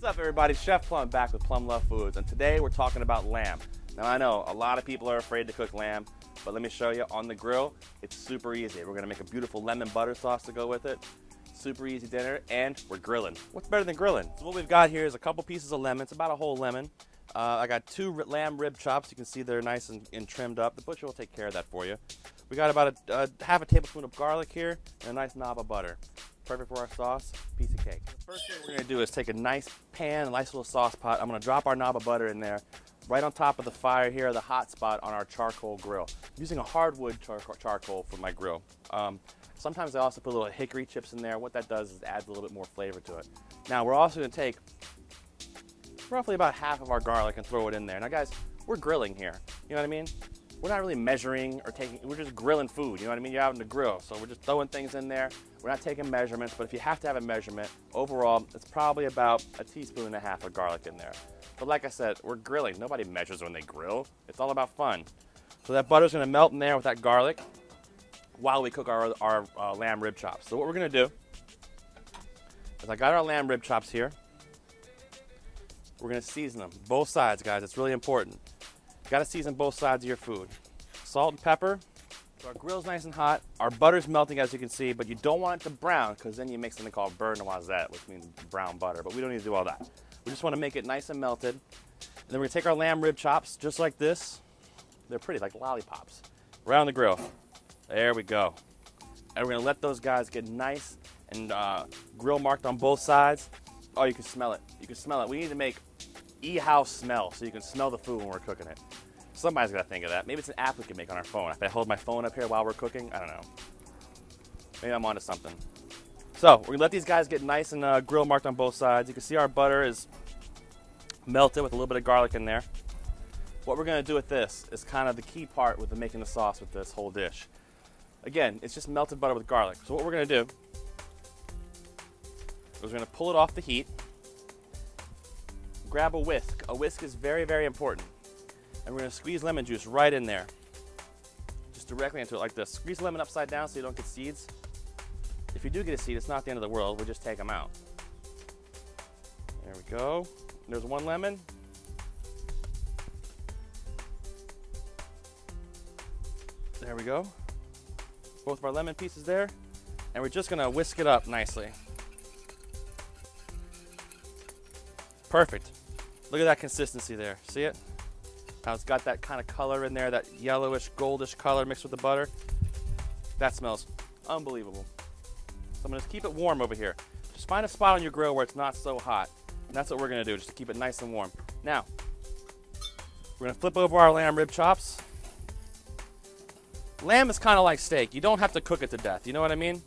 What's up, everybody? Chef Plum back with Plum Love Foods, and today we're talking about lamb. Now I know a lot of people are afraid to cook lamb, but let me show you on the grill. It's super easy. We're gonna make a beautiful lemon butter sauce to go with it. Super easy dinner, and we're grilling. What's better than grilling? So what we've got here is a couple pieces of lemon. It's about a whole lemon. I got two lamb rib chops. You can see they're nice and trimmed up. The butcher will take care of that for you. We got about a half a tablespoon of garlic here and a nice knob of butter. Perfect for our sauce, piece of cake. The first thing we're gonna do is take a nice pan, a nice little sauce pot. I'm gonna drop our knob of butter in there, right on top of the fire here, the hot spot on our charcoal grill. I'm using a hardwood charcoal for my grill. Sometimes I also put a little hickory chips in there. What that does is adds a little bit more flavor to it. Now we're also gonna take roughly about half of our garlic and throw it in there. Now guys, we're grilling here, you know what I mean? We're not really measuring or taking, we're just grilling food, you know what I mean? You're out on the grill, so we're just throwing things in there. We're not taking measurements, but if you have to have a measurement, overall, it's probably about a teaspoon and a half of garlic in there. But like I said, we're grilling. Nobody measures when they grill. It's all about fun. So that butter's gonna melt in there with that garlic while we cook our lamb rib chops. So what we're gonna do is I got our lamb rib chops here. We're gonna season them, both sides, guys. It's really important. You gotta season both sides of your food. Salt and pepper. So our grill's nice and hot. Our butter's melting, as you can see, but you don't want it to brown because then you make something called beurre noisette, which means brown butter, but we don't need to do all that. We just wanna make it nice and melted. And then we're gonna take our lamb rib chops, just like this. They're pretty, like lollipops. Right on the grill. There we go. And we're gonna let those guys get nice and grill marked on both sides. Oh, you can smell it. You can smell it. We need to make e-house smell so you can smell the food when we're cooking it. Somebody's got to think of that. Maybe it's an app we can make on our phone. If I hold my phone up here while we're cooking, I don't know. Maybe I'm onto something. So we're going to let these guys get nice and grill marked on both sides. You can see our butter is melted with a little bit of garlic in there. What we're going to do with this is kind of the key part with making the sauce with this whole dish. Again, it's just melted butter with garlic. So what we're going to do is we're going to pull it off the heat. Grab a whisk. A whisk is very, very important. And we're gonna squeeze lemon juice right in there. Just directly into it like this. Squeeze lemon upside down so you don't get seeds. If you do get a seed, it's not the end of the world. We'll just take them out. There we go. There's one lemon. There we go. Both of our lemon pieces there. And we're just gonna whisk it up nicely. Perfect. Look at that consistency there. See it? How it's got that kind of color in there, that yellowish, goldish color mixed with the butter. That smells unbelievable. So I'm gonna keep it warm over here. Just find a spot on your grill where it's not so hot. And that's what we're gonna do, just to keep it nice and warm. Now, we're gonna flip over our lamb rib chops. Lamb is kind of like steak. You don't have to cook it to death, you know what I mean?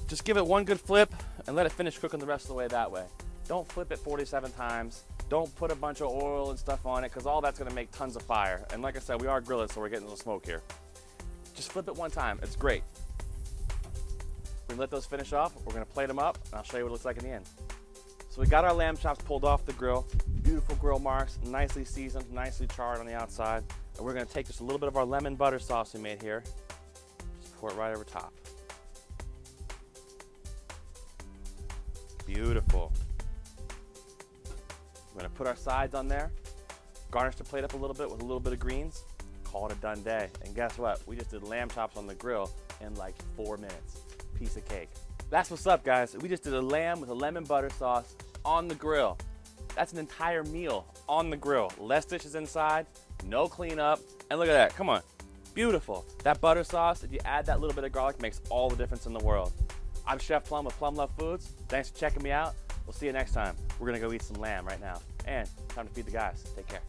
Just give it one good flip and let it finish cooking the rest of the way that way. Don't flip it 47 times. Don't put a bunch of oil and stuff on it because all that's gonna make tons of fire. And like I said, we are grilling, so we're getting a little smoke here. Just flip it one time, it's great. We're gonna let those finish off. We're gonna plate them up, and I'll show you what it looks like in the end. So we got our lamb chops pulled off the grill. Beautiful grill marks, nicely seasoned, nicely charred on the outside. And we're gonna take just a little bit of our lemon butter sauce we made here. Just pour it right over top. Beautiful. We're gonna put our sides on there, garnish the plate up a little bit with a little bit of greens, call it a done day. And guess what? We just did lamb chops on the grill in like 4 minutes. Piece of cake. That's what's up, guys. We just did a lamb with a lemon butter sauce on the grill. That's an entire meal on the grill. Less dishes inside, no cleanup, and look at that, come on. Beautiful. That butter sauce, if you add that little bit of garlic, makes all the difference in the world. I'm Chef Plum with Plum Love Foods. Thanks for checking me out. We'll see you next time. We're gonna go eat some lamb right now. And time to feed the guys. Take care.